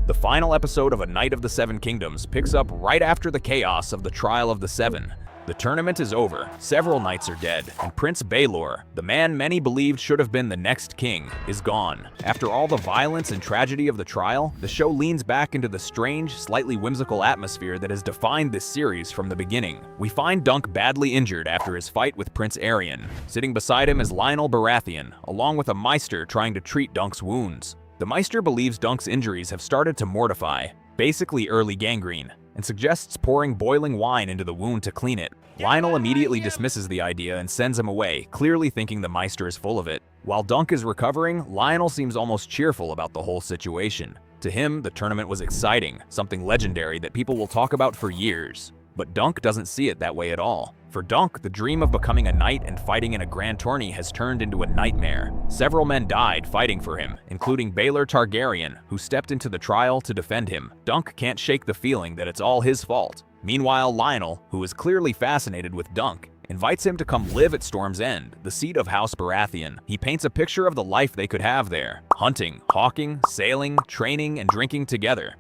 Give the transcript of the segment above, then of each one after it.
The final episode of A Knight of the Seven Kingdoms picks up right after the chaos of the Trial of the Seven. The tournament is over, several knights are dead, and Prince Baelor, the man many believed should have been the next king, is gone. After all the violence and tragedy of the trial, the show leans back into the strange, slightly whimsical atmosphere that has defined this series from the beginning. We find Dunk badly injured after his fight with Prince Aerion. Sitting beside him is Lyonel Baratheon, along with a Maester trying to treat Dunk's wounds. The Maester believes Dunk's injuries have started to mortify, basically early gangrene, and suggests pouring boiling wine into the wound to clean it. Lyonel immediately dismisses the idea and sends him away, clearly thinking the Maester is full of it. While Dunk is recovering, Lyonel seems almost cheerful about the whole situation. To him, the tournament was exciting, something legendary that people will talk about for years. But Dunk doesn't see it that way at all. For Dunk, the dream of becoming a knight and fighting in a grand tourney has turned into a nightmare. Several men died fighting for him, including Baelor Targaryen, who stepped into the trial to defend him. Dunk can't shake the feeling that it's all his fault. Meanwhile, Lyonel, who is clearly fascinated with Dunk, invites him to come live at Storm's End, the seat of House Baratheon. He paints a picture of the life they could have there: hunting, hawking, sailing, training, and drinking together.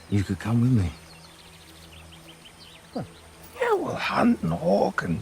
You could come with me. Yeah, we'll hunt and hawk and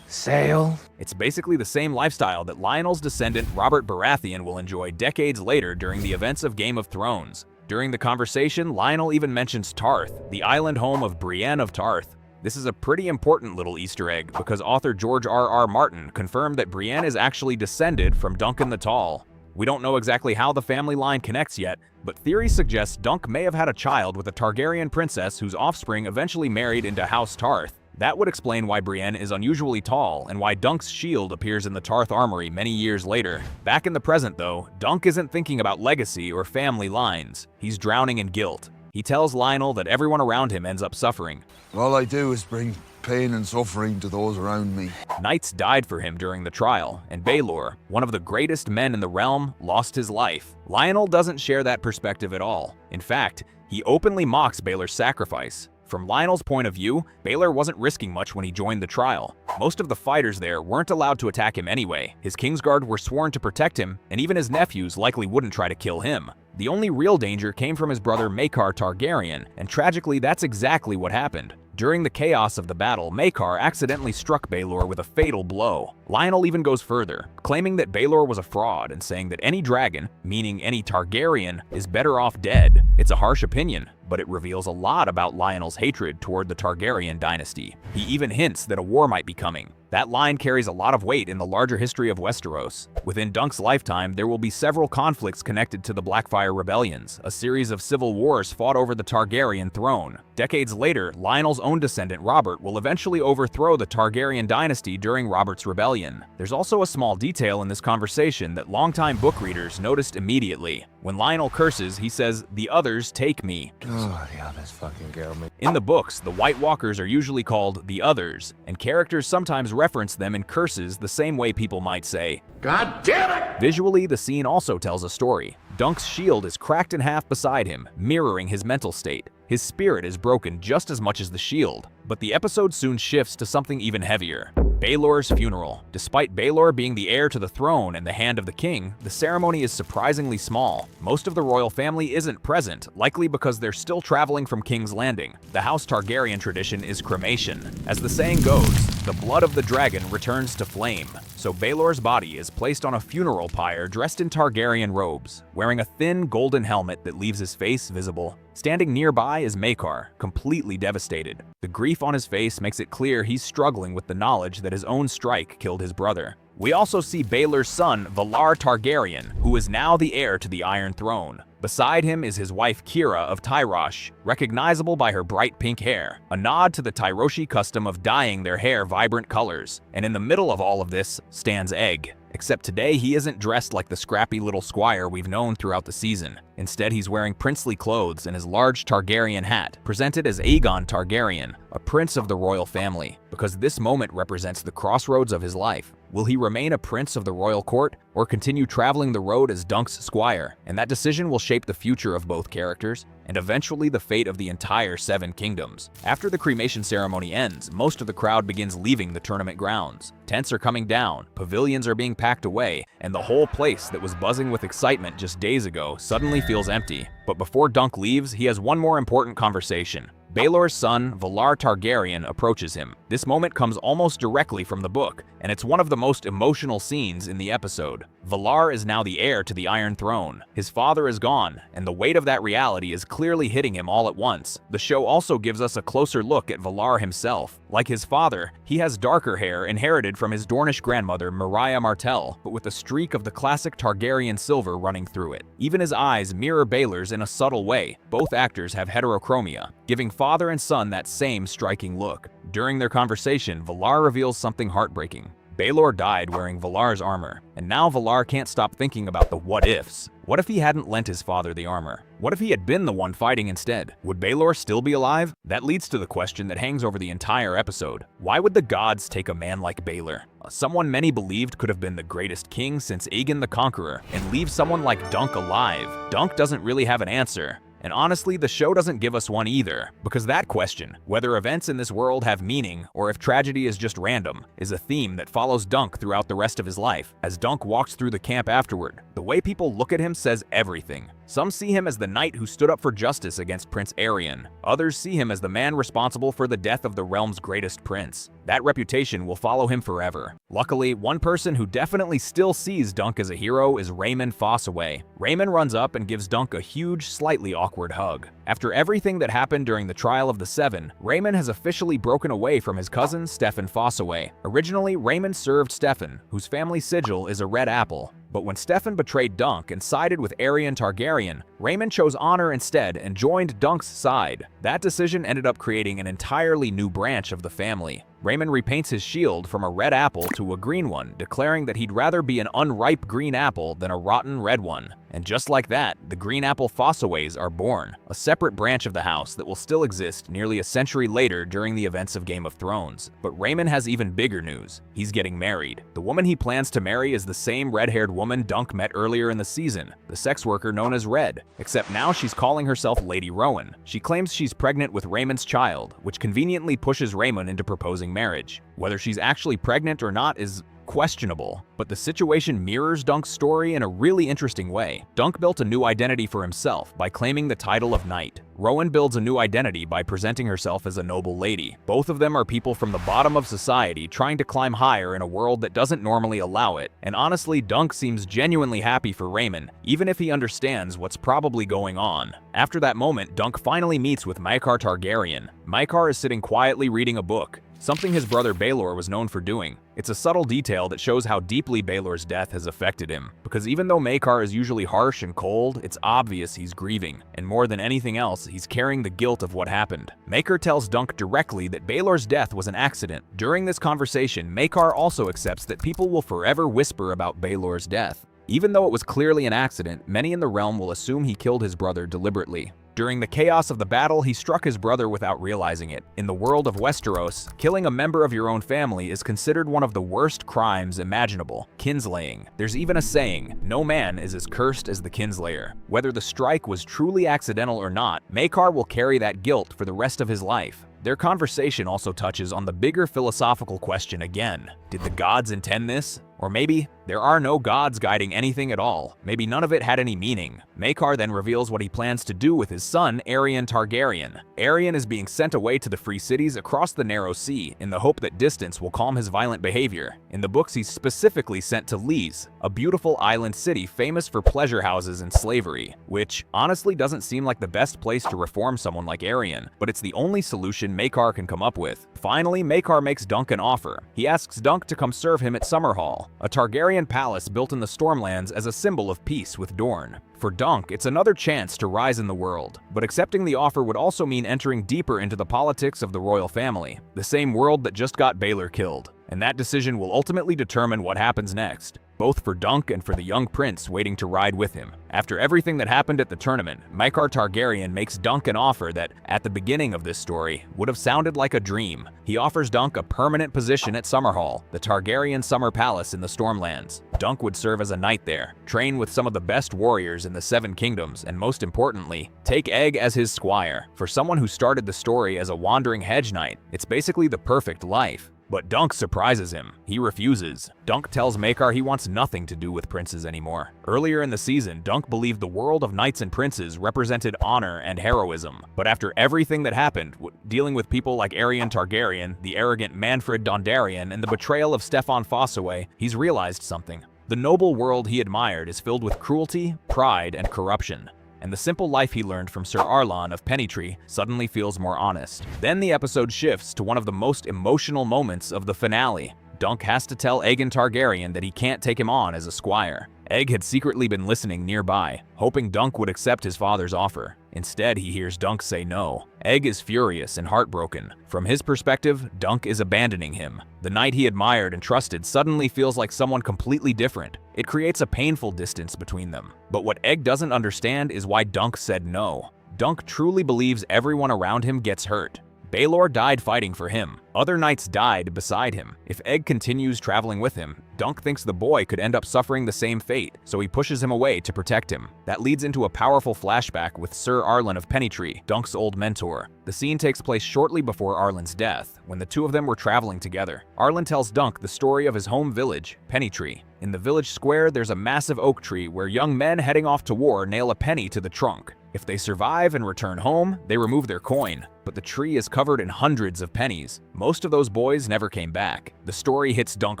sail. It's basically the same lifestyle that Lyonel's descendant Robert Baratheon will enjoy decades later during the events of Game of Thrones. During the conversation, Lyonel even mentions Tarth, the island home of Brienne of Tarth. This is a pretty important little Easter egg because author George R.R. Martin confirmed that Brienne is actually descended from Duncan the Tall. We don't know exactly how the family line connects yet, but theory suggests Dunk may have had a child with a Targaryen princess whose offspring eventually married into House Tarth. That would explain why Brienne is unusually tall and why Dunk's shield appears in the Tarth armory many years later. Back in the present though, Dunk isn't thinking about legacy or family lines. He's drowning in guilt. He tells Lyonel that everyone around him ends up suffering. All I do is bring pain and suffering to those around me. Knights died for him during the trial, and Baelor, one of the greatest men in the realm, lost his life. Lyonel doesn't share that perspective at all. In fact, he openly mocks Baelor's sacrifice. From Lyonel's point of view, Baelor wasn't risking much when he joined the trial. Most of the fighters there weren't allowed to attack him anyway. His Kingsguard were sworn to protect him, and even his nephews likely wouldn't try to kill him. The only real danger came from his brother Maekar Targaryen, and tragically that's exactly what happened. During the chaos of the battle, Maekar accidentally struck Baelor with a fatal blow. Lyonel even goes further, claiming that Baelor was a fraud and saying that any dragon, meaning any Targaryen, is better off dead. It's a harsh opinion, but it reveals a lot about Lyonel's hatred toward the Targaryen dynasty. He even hints that a war might be coming. That line carries a lot of weight in the larger history of Westeros. Within Dunk's lifetime, there will be several conflicts connected to the Blackfyre Rebellions, a series of civil wars fought over the Targaryen throne. Decades later, Lyonel's own descendant Robert will eventually overthrow the Targaryen dynasty during Robert's rebellion. There's also a small detail in this conversation that longtime book readers noticed immediately. When Lyonel curses, he says, "The others take me." Oh, the others fucking get me. In the books, the White Walkers are usually called the Others, and characters sometimes reference them in curses the same way people might say, God damn it! Visually, the scene also tells a story. Dunk's shield is cracked in half beside him, mirroring his mental state. His spirit is broken just as much as the shield. But the episode soon shifts to something even heavier: Baelor's funeral. Despite Baelor being the heir to the throne and the hand of the king, the ceremony is surprisingly small. Most of the royal family isn't present, likely because they're still traveling from King's Landing. The House Targaryen tradition is cremation. As the saying goes, the blood of the dragon returns to flame. So Baelor's body is placed on a funeral pyre dressed in Targaryen robes, wearing a thin golden helmet that leaves his face visible. Standing nearby is Maekar, completely devastated. The grief on his face makes it clear he's struggling with the knowledge that his own strike killed his brother. We also see Baelor's son, Valar Targaryen, who is now the heir to the Iron Throne. Beside him is his wife Kira of Tyrosh, recognizable by her bright pink hair, a nod to the Tyroshi custom of dyeing their hair vibrant colors. And in the middle of all of this stands Egg. Except today he isn't dressed like the scrappy little squire we've known throughout the season. Instead, he's wearing princely clothes and his large Targaryen hat, presented as Aegon Targaryen, a prince of the royal family, because this moment represents the crossroads of his life. Will he remain a prince of the royal court, or continue traveling the road as Dunk's squire? And that decision will shape the future of both characters, and eventually the fate of the entire Seven Kingdoms. After the cremation ceremony ends, most of the crowd begins leaving the tournament grounds. Tents are coming down, pavilions are being packed away, and the whole place that was buzzing with excitement just days ago suddenly feels empty. But before Dunk leaves, he has one more important conversation. Baelor's son, Valar Targaryen, approaches him. This moment comes almost directly from the book, and it's one of the most emotional scenes in the episode. Valar is now the heir to the Iron Throne. His father is gone, and the weight of that reality is clearly hitting him all at once. The show also gives us a closer look at Valar himself. Like his father, he has darker hair inherited from his Dornish grandmother Mariah Martell, but with a streak of the classic Targaryen silver running through it. Even his eyes mirror Baelor's in a subtle way. Both actors have heterochromia, giving father and son that same striking look. During their conversation, Valar reveals something heartbreaking. Baelor died wearing Valar's armor, and now Valar can't stop thinking about the what-ifs. What if he hadn't lent his father the armor? What if he had been the one fighting instead? Would Baelor still be alive? That leads to the question that hangs over the entire episode. Why would the gods take a man like Baelor, someone many believed could have been the greatest king since Aegon the Conqueror, and leave someone like Dunk alive? Dunk doesn't really have an answer. And honestly, the show doesn't give us one either, because that question, whether events in this world have meaning or if tragedy is just random, is a theme that follows Dunk throughout the rest of his life. As Dunk walks through the camp afterward, the way people look at him says everything. Some see him as the knight who stood up for justice against Prince Aerion. Others see him as the man responsible for the death of the realm's greatest prince. That reputation will follow him forever. Luckily, one person who definitely still sees Dunk as a hero is Raymond Fossoway. Raymond runs up and gives Dunk a huge, slightly awkward hug. After everything that happened during the trial of the Seven, Raymond has officially broken away from his cousin Steffan Fossoway. Originally, Raymond served Steffan, whose family sigil is a red apple. But when Steffan betrayed Dunk and sided with Aerion Targaryen, Raymond chose honor instead and joined Dunk's side. That decision ended up creating an entirely new branch of the family. Raymond repaints his shield from a red apple to a green one, declaring that he'd rather be an unripe green apple than a rotten red one. And just like that, the green apple Fossoways are born, a separate branch of the house that will still exist nearly a century later during the events of Game of Thrones. But Raymond has even bigger news. He's getting married. The woman he plans to marry is the same red-haired woman Dunk met earlier in the season, the sex worker known as Red, except now she's calling herself Lady Rowan. She claims she's pregnant with Raymond's child, which conveniently pushes Raymond into proposing marriage. Whether she's actually pregnant or not is questionable, but the situation mirrors Dunk's story in a really interesting way. Dunk built a new identity for himself by claiming the title of knight. Rowan builds a new identity by presenting herself as a noble lady. Both of them are people from the bottom of society trying to climb higher in a world that doesn't normally allow it. And honestly, Dunk seems genuinely happy for Raymond, even if he understands what's probably going on. After that moment, Dunk finally meets with Maekar Targaryen. Maekar is sitting quietly reading a book, something his brother Baelor was known for doing. It's a subtle detail that shows how deeply Baelor's death has affected him, because even though Maekar is usually harsh and cold, it's obvious he's grieving, and more than anything else, he's carrying the guilt of what happened. Maekar tells Dunk directly that Baelor's death was an accident. During this conversation, Maekar also accepts that people will forever whisper about Baelor's death. Even though it was clearly an accident, many in the realm will assume he killed his brother deliberately. During the chaos of the battle, he struck his brother without realizing it. In the world of Westeros, killing a member of your own family is considered one of the worst crimes imaginable, kinslaying. There's even a saying, no man is as cursed as the kinslayer. Whether the strike was truly accidental or not, Maekar will carry that guilt for the rest of his life. Their conversation also touches on the bigger philosophical question again. Did the gods intend this? Or maybe there are no gods guiding anything at all. Maybe none of it had any meaning. Maekar then reveals what he plans to do with his son, Aerion Targaryen. Aerion is being sent away to the Free Cities across the Narrow Sea in the hope that distance will calm his violent behavior. In the books, he's specifically sent to Lys, a beautiful island city famous for pleasure houses and slavery, which honestly doesn't seem like the best place to reform someone like Aerion, but it's the only solution Maekar can come up with. Finally, Maekar makes Dunk an offer. He asks Dunk to come serve him at Summerhall, a Targaryen palace built in the Stormlands as a symbol of peace with Dorne. For Dunk, it's another chance to rise in the world, but accepting the offer would also mean entering deeper into the politics of the royal family, the same world that just got Baelor killed. And that decision will ultimately determine what happens next. both for Dunk and for the young prince waiting to ride with him. After everything that happened at the tournament, Mycor Targaryen makes Dunk an offer that, at the beginning of this story, would have sounded like a dream. He offers Dunk a permanent position at Summerhall, the Targaryen summer palace in the Stormlands. Dunk would serve as a knight there, train with some of the best warriors in the Seven Kingdoms, and most importantly, take Egg as his squire. For someone who started the story as a wandering hedge knight, it's basically the perfect life. But Dunk surprises him. He refuses. Dunk tells Mycor he wants nothing to do with princes anymore. Earlier in the season, Dunk believed the world of knights and princes represented honor and heroism. But after everything that happened, dealing with people like Aegon Targaryen, the arrogant Manfred Dondarrion, and the betrayal of Steffon Fossoway, he's realized something. The noble world he admired is filled with cruelty, pride, and corruption. And the simple life he learned from Ser Arlan of Pennytree suddenly feels more honest. Then the episode shifts to one of the most emotional moments of the finale. Dunk has to tell Aegon Targaryen that he can't take him on as a squire. Egg had secretly been listening nearby, hoping Dunk would accept his father's offer. Instead, he hears Dunk say no. Egg is furious and heartbroken. From his perspective, Dunk is abandoning him. The knight he admired and trusted suddenly feels like someone completely different. It creates a painful distance between them. But what Egg doesn't understand is why Dunk said no. Dunk truly believes everyone around him gets hurt. Baelor died fighting for him. Other knights died beside him. If Egg continues traveling with him, Dunk thinks the boy could end up suffering the same fate, so he pushes him away to protect him. That leads into a powerful flashback with Ser Arlan of Pennytree, Dunk's old mentor. The scene takes place shortly before Arlan's death, when the two of them were traveling together. Arlan tells Dunk the story of his home village, Pennytree. In the village square, there's a massive oak tree where young men heading off to war nail a penny to the trunk. If they survive and return home, they remove their coin. But the tree is covered in hundreds of pennies. Most of those boys never came back. The story hits Dunk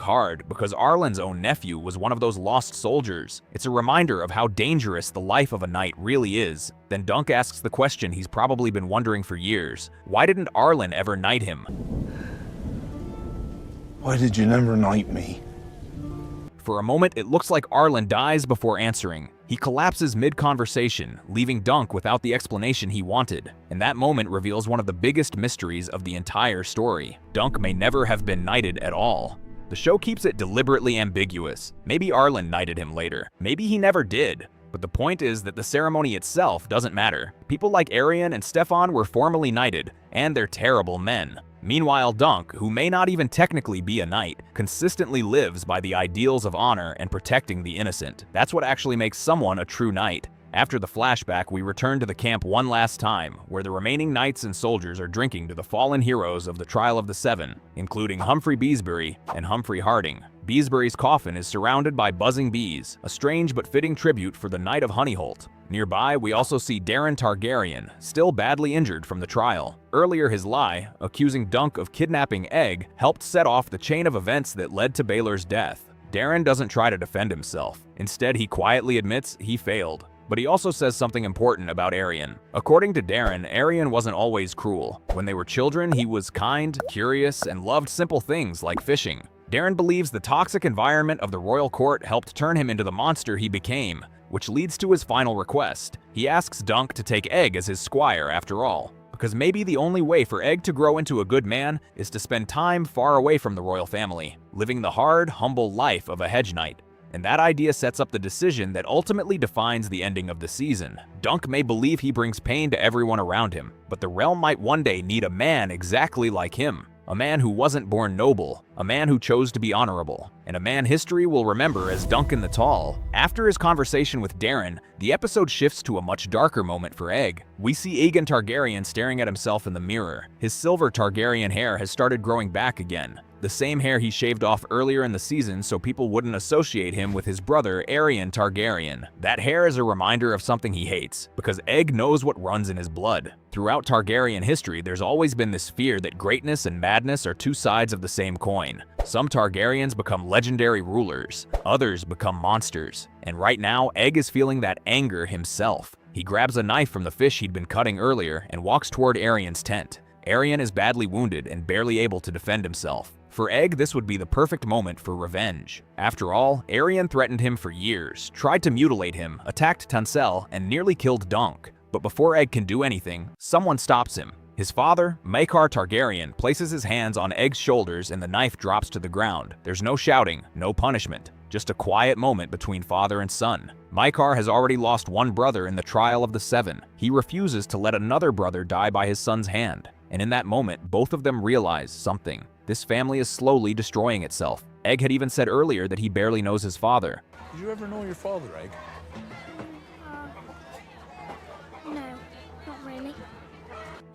hard because Arlan's own nephew was one of those lost soldiers. It's a reminder of how dangerous the life of a knight really is. Then Dunk asks the question he's probably been wondering for years. Why didn't Arlan ever knight him? Why did you never knight me? For a moment, it looks like Arlan dies before answering. He collapses mid-conversation, leaving Dunk without the explanation he wanted, and that moment reveals one of the biggest mysteries of the entire story. Dunk may never have been knighted at all. The show keeps it deliberately ambiguous. Maybe Arlan knighted him later. Maybe he never did. But the point is that the ceremony itself doesn't matter. People like Aerion and Steffon were formally knighted, and they're terrible men. Meanwhile, Dunk, who may not even technically be a knight, consistently lives by the ideals of honor and protecting the innocent. That's what actually makes someone a true knight. After the flashback, we return to the camp one last time, where the remaining knights and soldiers are drinking to the fallen heroes of the Trial of the Seven, including Humphrey Beesbury and Humphrey Harding. Beesbury's coffin is surrounded by buzzing bees, a strange but fitting tribute for the Knight of Honeyholt. Nearby, we also see Daeron Targaryen, still badly injured from the trial. Earlier, his lie, accusing Dunk of kidnapping Egg, helped set off the chain of events that led to Baelor's death. Daeron doesn't try to defend himself. Instead, he quietly admits he failed. But he also says something important about Aerion. According to Daeron, Aerion wasn't always cruel. When they were children, he was kind, curious, and loved simple things like fishing. Daeron believes the toxic environment of the royal court helped turn him into the monster he became, which leads to his final request. He asks Dunk to take Egg as his squire after all, because maybe the only way for Egg to grow into a good man is to spend time far away from the royal family, living the hard, humble life of a hedge knight. And that idea sets up the decision that ultimately defines the ending of the season. Dunk may believe he brings pain to everyone around him, but the realm might one day need a man exactly like him. A man who wasn't born noble, a man who chose to be honorable, and a man history will remember as Duncan the Tall. After his conversation with Daeron, the episode shifts to a much darker moment for Egg. We see Aegon Targaryen staring at himself in the mirror. His silver Targaryen hair has started growing back again. The same hair he shaved off earlier in the season so people wouldn't associate him with his brother Aerion Targaryen. That hair is a reminder of something he hates, because Egg knows what runs in his blood. Throughout Targaryen history, there's always been this fear that greatness and madness are two sides of the same coin. Some Targaryens become legendary rulers, others become monsters. And right now, Egg is feeling that anger himself. He grabs a knife from the fish he'd been cutting earlier and walks toward Aerion's tent. Aerion is badly wounded and barely able to defend himself. For Egg, this would be the perfect moment for revenge. After all, Aerion threatened him for years, tried to mutilate him, attacked Tansel, and nearly killed Dunk. But before Egg can do anything, someone stops him. His father, Maekar Targaryen, places his hands on Egg's shoulders and the knife drops to the ground. There's no shouting, no punishment, just a quiet moment between father and son. Maekar has already lost one brother in the trial of the Seven. He refuses to let another brother die by his son's hand. And in that moment, both of them realize something. This family is slowly destroying itself. Egg had even said earlier that he barely knows his father. Did you ever know your father, Egg? No, not really.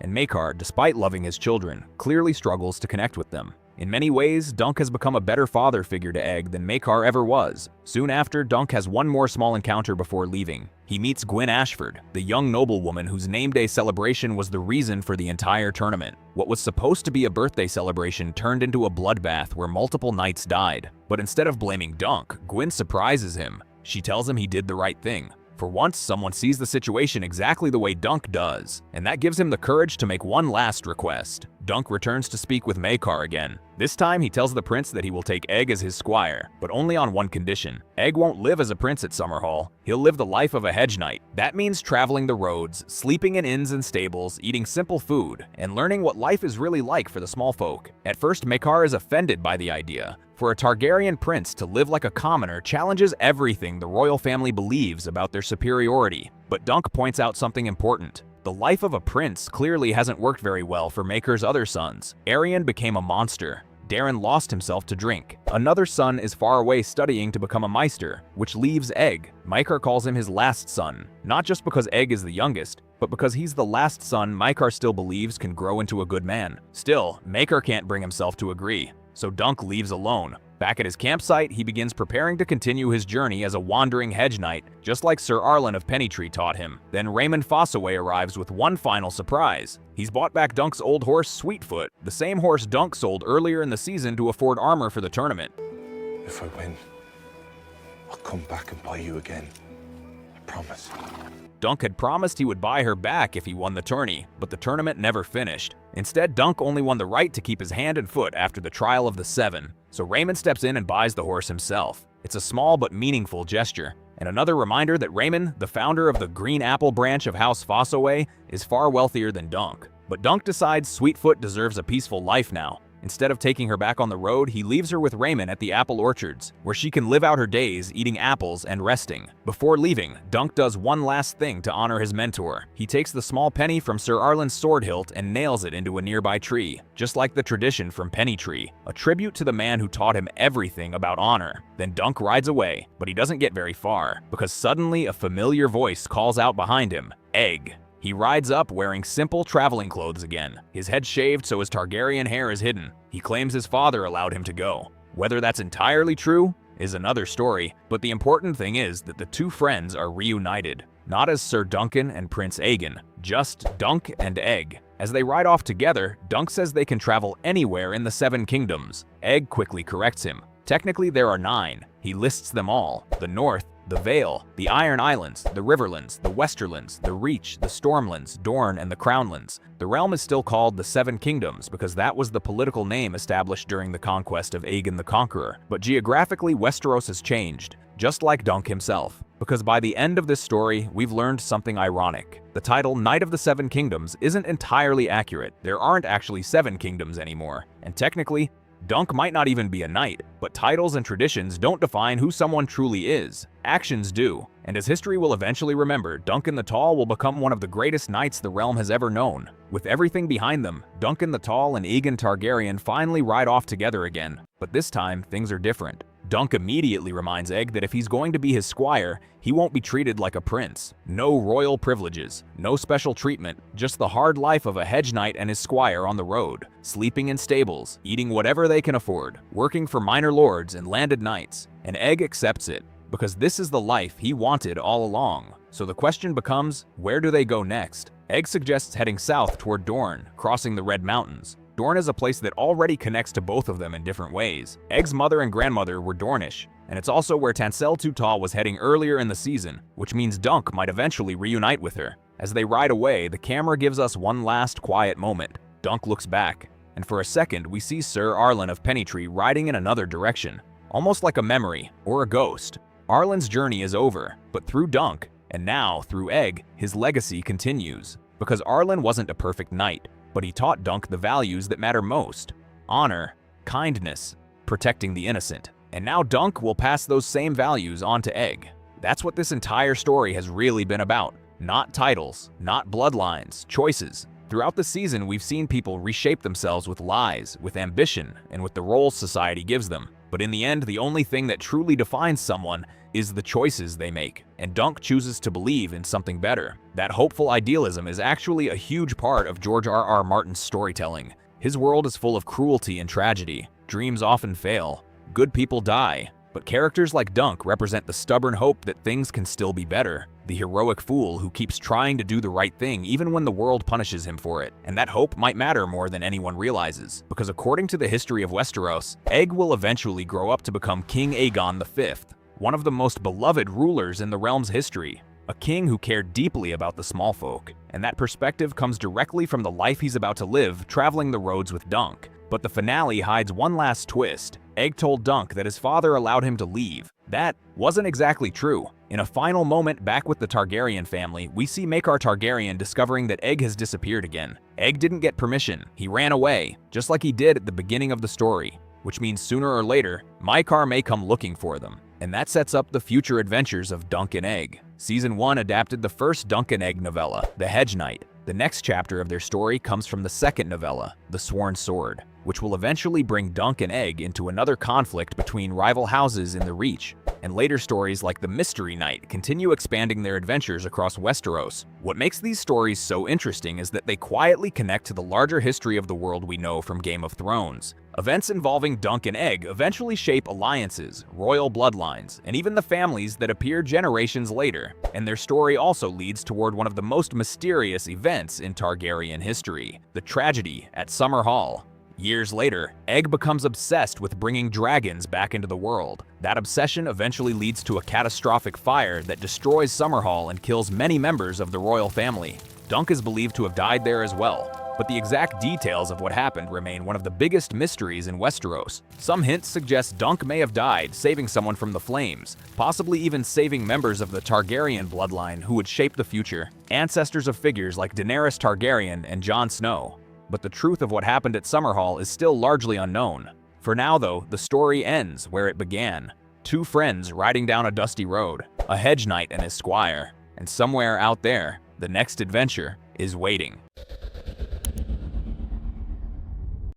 And Maekar, despite loving his children, clearly struggles to connect with them. In many ways, Dunk has become a better father figure to Egg than Maekar ever was. Soon after, Dunk has one more small encounter before leaving. He meets Gwyn Ashford, the young noblewoman whose name day celebration was the reason for the entire tournament. What was supposed to be a birthday celebration turned into a bloodbath where multiple knights died. But instead of blaming Dunk, Gwyn surprises him. She tells him he did the right thing. For once, someone sees the situation exactly the way Dunk does, and that gives him the courage to make one last request. Dunk returns to speak with Maekar again. This time, he tells the prince that he will take Egg as his squire, but only on one condition. Egg won't live as a prince at Summerhall. He'll live the life of a hedge knight. That means traveling the roads, sleeping in inns and stables, eating simple food, and learning what life is really like for the small folk. At first, Maekar is offended by the idea. For a Targaryen prince to live like a commoner challenges everything the royal family believes about their superiority. But Dunk points out something important. The life of a prince clearly hasn't worked very well for Maekar's other sons. Aerion became a monster. Darren lost himself to drink. Another son is far away studying to become a maester, which leaves Egg. Maekar calls him his last son, not just because Egg is the youngest, but because he's the last son Maekar still believes can grow into a good man. Still, Maekar can't bring himself to agree. So Dunk leaves alone. Back at his campsite, he begins preparing to continue his journey as a wandering hedge knight, just like Sir Arlen of Pennytree taught him. Then Raymond Fossoway arrives with one final surprise. He's bought back Dunk's old horse Sweetfoot, the same horse Dunk sold earlier in the season to afford armor for the tournament. If I win, I'll come back and buy you again. I promise. Dunk had promised he would buy her back if he won the tourney, but the tournament never finished. Instead, Dunk only won the right to keep his hand and foot after the trial of the Seven. So Raymond steps in and buys the horse himself. It's a small but meaningful gesture, and another reminder that Raymond, the founder of the Green Apple branch of House Fossoway, is far wealthier than Dunk. But Dunk decides Sweetfoot deserves a peaceful life now. Instead of taking her back on the road, he leaves her with Raymond at the apple orchards, where she can live out her days eating apples and resting. Before leaving, Dunk does one last thing to honor his mentor. He takes the small penny from Sir Arlen's sword hilt and nails it into a nearby tree, just like the tradition from Pennytree, a tribute to the man who taught him everything about honor. Then Dunk rides away, but he doesn't get very far, because suddenly a familiar voice calls out behind him, Egg. He rides up wearing simple traveling clothes again, his head shaved so his Targaryen hair is hidden. He claims his father allowed him to go. Whether that's entirely true is another story, but the important thing is that the two friends are reunited, not as Ser Duncan and Prince Aegon, just Dunk and Egg. As they ride off together, Dunk says they can travel anywhere in the Seven Kingdoms. Egg quickly corrects him. Technically there are 9. He lists them all: the North, the Vale, the Iron Islands, the Riverlands, the Westerlands, the Reach, the Stormlands, Dorne, and the Crownlands. The realm is still called the Seven Kingdoms because that was the political name established during the conquest of Aegon the Conqueror. But geographically, Westeros has changed, just like Dunk himself. Because by the end of this story, we've learned something ironic. The title Knight of the Seven Kingdoms isn't entirely accurate. There aren't actually 7 kingdoms anymore. And technically, Dunk might not even be a knight, but titles and traditions don't define who someone truly is. Actions do. And as history will eventually remember, Duncan the Tall will become one of the greatest knights the realm has ever known. With everything behind them, Duncan the Tall and Aegon Targaryen finally ride off together again. But this time, things are different. Dunk immediately reminds Egg that if he's going to be his squire, he won't be treated like a prince. No royal privileges, no special treatment, just the hard life of a hedge knight and his squire on the road, sleeping in stables, eating whatever they can afford, working for minor lords and landed knights. And Egg accepts it, because this is the life he wanted all along. So the question becomes, where do they go next? Egg suggests heading south toward Dorne, crossing the Red Mountains. Dorne is a place that already connects to both of them in different ways. Egg's mother and grandmother were Dornish, and it's also where Tansel Too Tall was heading earlier in the season, which means Dunk might eventually reunite with her. As they ride away, the camera gives us one last quiet moment. Dunk looks back, and for a second we see Sir Arlen of Pennytree riding in another direction, almost like a memory or a ghost. Arlen's journey is over, but through Dunk, and now through Egg, his legacy continues. Because Arlen wasn't a perfect knight, but he taught Dunk the values that matter most: honor, kindness, protecting the innocent. And now Dunk will pass those same values on to Egg. That's what this entire story has really been about. Not titles, not bloodlines, choices. Throughout the season, we've seen people reshape themselves with lies, with ambition, and with the roles society gives them. But in the end, the only thing that truly defines someone is the choices they make. And Dunk chooses to believe in something better. That hopeful idealism is actually a huge part of George R.R. Martin's storytelling. His world is full of cruelty and tragedy. Dreams often fail. Good people die. But characters like Dunk represent the stubborn hope that things can still be better. The heroic fool who keeps trying to do the right thing even when the world punishes him for it. And that hope might matter more than anyone realizes. Because according to the history of Westeros, Egg will eventually grow up to become King Aegon V, one of the most beloved rulers in the realm's history. A king who cared deeply about the small folk. And that perspective comes directly from the life he's about to live traveling the roads with Dunk. But the finale hides one last twist. Egg told Dunk that his father allowed him to leave. That wasn't exactly true. In a final moment back with the Targaryen family, we see Maekar Targaryen discovering that Egg has disappeared again. Egg didn't get permission. He ran away, just like he did at the beginning of the story. Which means sooner or later, Maekar may come looking for them. And that sets up the future adventures of Dunk and Egg. Season 1 adapted the first Dunk and Egg novella, The Hedge Knight. The next chapter of their story comes from the second novella, The Sworn Sword, which will eventually bring Dunk and Egg into another conflict between rival houses in the Reach. And later stories like The Mystery Knight continue expanding their adventures across Westeros. What makes these stories so interesting is that they quietly connect to the larger history of the world we know from Game of Thrones. Events involving Dunk and Egg eventually shape alliances, royal bloodlines, and even the families that appear generations later. And their story also leads toward one of the most mysterious events in Targaryen history, the tragedy at Summerhall. Years later, Egg becomes obsessed with bringing dragons back into the world. That obsession eventually leads to a catastrophic fire that destroys Summerhall and kills many members of the royal family. Dunk is believed to have died there as well, but the exact details of what happened remain one of the biggest mysteries in Westeros. Some hints suggest Dunk may have died, saving someone from the flames, possibly even saving members of the Targaryen bloodline who would shape the future, ancestors of figures like Daenerys Targaryen and Jon Snow. But the truth of what happened at Summerhall is still largely unknown. For now, though, the story ends where it began. Two friends riding down a dusty road, a hedge knight and his squire, and somewhere out there, the next adventure is waiting.